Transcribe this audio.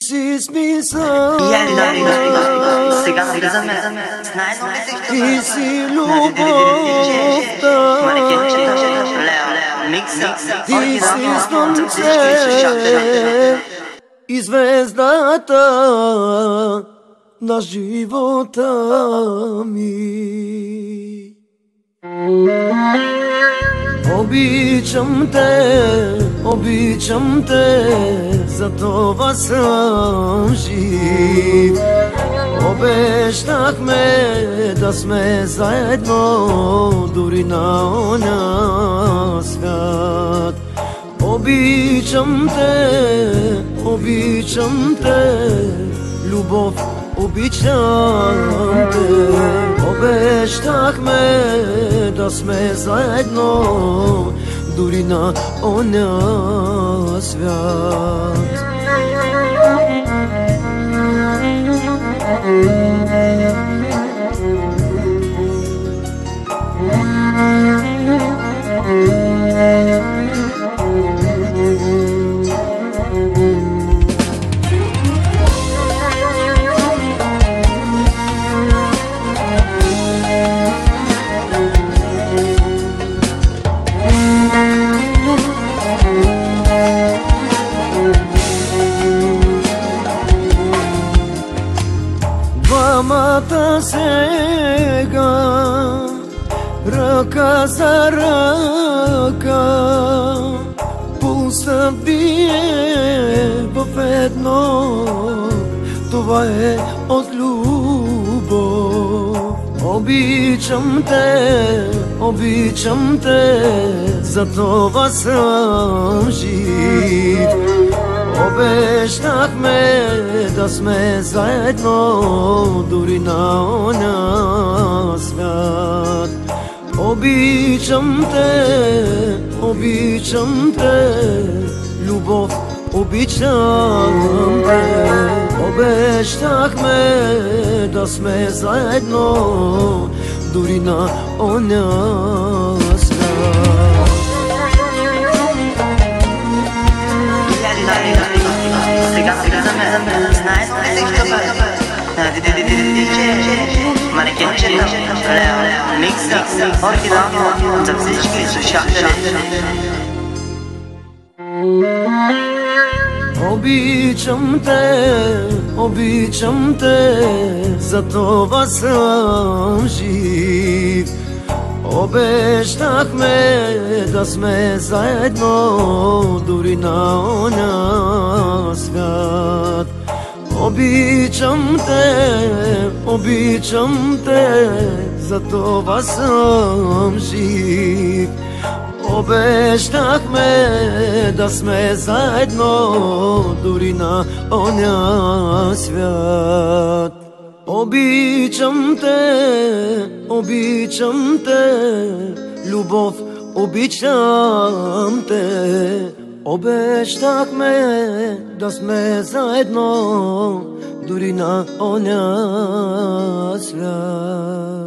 си смисъл, сега навлизаме с ти си любовта, ти си слънце и звездата на живота ми. Обичам те, за това съм жив. Обещахме да сме заедно, дори на оня свят. Обичам те, любов, обичам те. Обещахме да сме заедно, дори на оня свят. Двамата сега, ръка за ръка, пулсът бие в едно. Това е от любов. Обичам те, за това съм жив. Обещахме да сме заедно, дори на оня свят. Обичам те, любов, обичам те. Обещахме да сме заедно, дори на оня свят. Сега навлизаме с манекенчета, микса, оригинално за всички слушатели. Обичам те, за това съм жив. Обещахме да сме заедно, дори на оня свят. Обичам те, за това съм жив. Обещахме да сме заедно, дори на оня свят. Обичам те, любов, обичам те. Обещахме да сме заедно, дори на оня свят.